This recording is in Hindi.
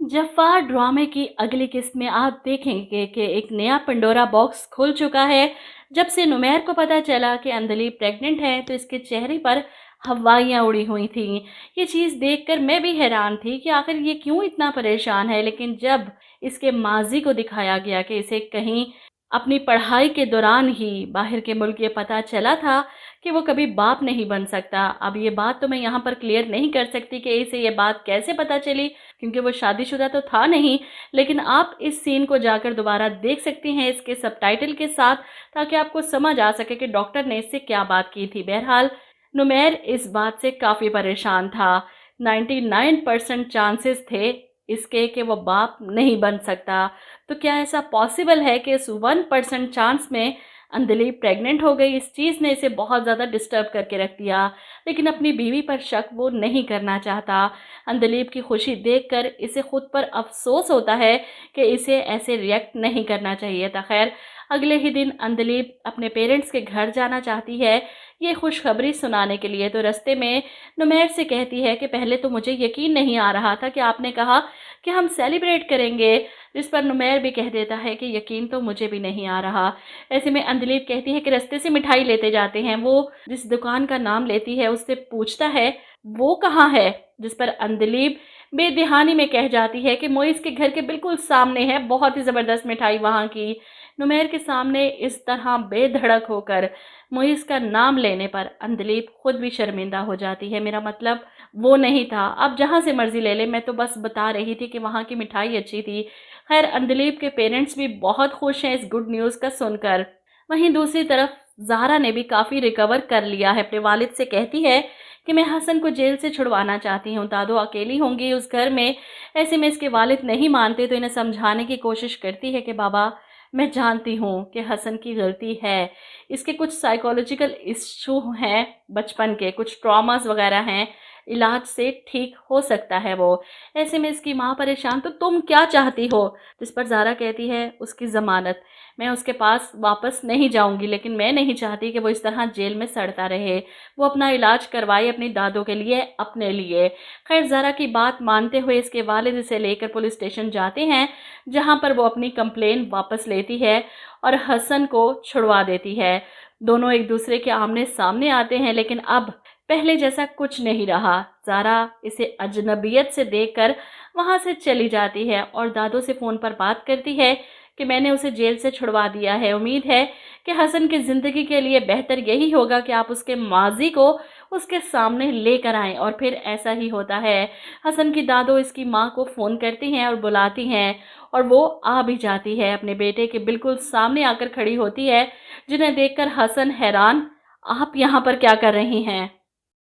जफ़्फ़ार ड्रामे की अगली किस्त में आप देखेंगे कि एक नया पंडोरा बॉक्स खुल चुका है। जब से नुमैर को पता चला कि अंजलि प्रेग्नेंट है तो इसके चेहरे पर हवाइयाँ उड़ी हुई थीं। ये चीज़ देखकर मैं भी हैरान थी कि आखिर ये क्यों इतना परेशान है। लेकिन जब इसके माज़ी को दिखाया गया कि इसे कहीं अपनी पढ़ाई के दौरान ही बाहर के मुल्क ये पता चला था कि वो कभी बाप नहीं बन सकता। अब ये बात तो मैं यहाँ पर क्लियर नहीं कर सकती कि इसे ये बात कैसे पता चली, क्योंकि वो शादीशुदा तो था नहीं। लेकिन आप इस सीन को जाकर दोबारा देख सकती हैं इसके सबटाइटल के साथ, ताकि आपको समझ आ सके कि डॉक्टर ने इससे क्या बात की थी। बहरहाल नुमैर इस बात से काफ़ी परेशान था। 99% चांसेस थे इसके कि वो बाप नहीं बन सकता। तो क्या ऐसा पॉसिबल है कि इस 1% चांस में अंजलि प्रेग्नेंट हो गई? इस चीज़ ने इसे बहुत ज़्यादा डिस्टर्ब करके रख दिया। लेकिन अपनी बीवी पर शक वो नहीं करना चाहता। अंजलि की खुशी देखकर इसे खुद पर अफसोस होता है कि इसे ऐसे रिएक्ट नहीं करना चाहिए था। खैर, अगले ही दिन अंजलि अपने पेरेंट्स के घर जाना चाहती है ये खुशखबरी सुनाने के लिए। तो रास्ते में नुमैर से कहती है कि पहले तो मुझे यकीन नहीं आ रहा था कि आपने कहा कि हम सेलिब्रेट करेंगे, जिस पर नुमैर भी कह देता है कि यकीन तो मुझे भी नहीं आ रहा। ऐसे में अंजलि कहती है कि रास्ते से मिठाई लेते जाते हैं। वो जिस दुकान का नाम लेती है उससे पूछता है वो कहाँ है, जिस पर अंजलि बेदहानी में कह जाती है कि मोइस के घर के बिल्कुल सामने है, बहुत ही ज़बरदस्त मिठाई वहाँ की। नुमैर के सामने इस तरह बेधड़क होकर मोइस का नाम लेने पर अंजलि खुद भी शर्मिंदा हो जाती है। मेरा मतलब वो नहीं था, अब जहाँ से मर्जी ले ले, मैं तो बस बता रही थी कि वहाँ की मिठाई अच्छी थी। खैर, अंजलि के पेरेंट्स भी बहुत खुश हैं इस गुड न्यूज़ का सुनकर। वहीं दूसरी तरफ ज़ाहरा ने भी काफ़ी रिकवर कर लिया है। अपने वालिद से कहती है कि मैं हसन को जेल से छुड़वाना चाहती हूँ। दादो अकेली होंगी उस घर में। ऐसे में इसके वालिद नहीं मानते तो इन्हें समझाने की कोशिश करती है कि बाबा, मैं जानती हूँ कि हसन की गलती है, इसके कुछ साइकोलॉजिकल इश्यू हैं, बचपन के कुछ ट्रॉमास वगैरह हैं, इलाज से ठीक हो सकता है वो। ऐसे में इसकी माँ परेशान, तो तुम क्या चाहती हो? जिस पर ज़ारा कहती है उसकी ज़मानत। मैं उसके पास वापस नहीं जाऊंगी, लेकिन मैं नहीं चाहती कि वो इस तरह जेल में सड़ता रहे। वो अपना इलाज करवाए अपनी दादों के लिए, अपने लिए। खैर, ज़ारा की बात मानते हुए इसके वालिद इसे लेकर पुलिस स्टेशन जाते हैं, जहाँ पर वो अपनी कंप्लेन वापस लेती है और हसन को छुड़वा देती है। दोनों एक दूसरे के आमने सामने आते हैं, लेकिन अब पहले जैसा कुछ नहीं रहा। ज़ारा इसे अजनबियत से देखकर वहाँ से चली जाती है और दादो से फ़ोन पर बात करती है कि मैंने उसे जेल से छुड़वा दिया है। उम्मीद है कि हसन की ज़िंदगी के लिए बेहतर यही होगा कि आप उसके माजी को उसके सामने लेकर आएं। और फिर ऐसा ही होता है। हसन की दादो इसकी माँ को फ़ोन करती हैं और बुलाती हैं, और वो आ भी जाती है। अपने बेटे के बिल्कुल सामने आकर खड़ी होती है, जिन्हें देखकर हसन हैरान, आप यहाँ पर क्या कर रही हैं?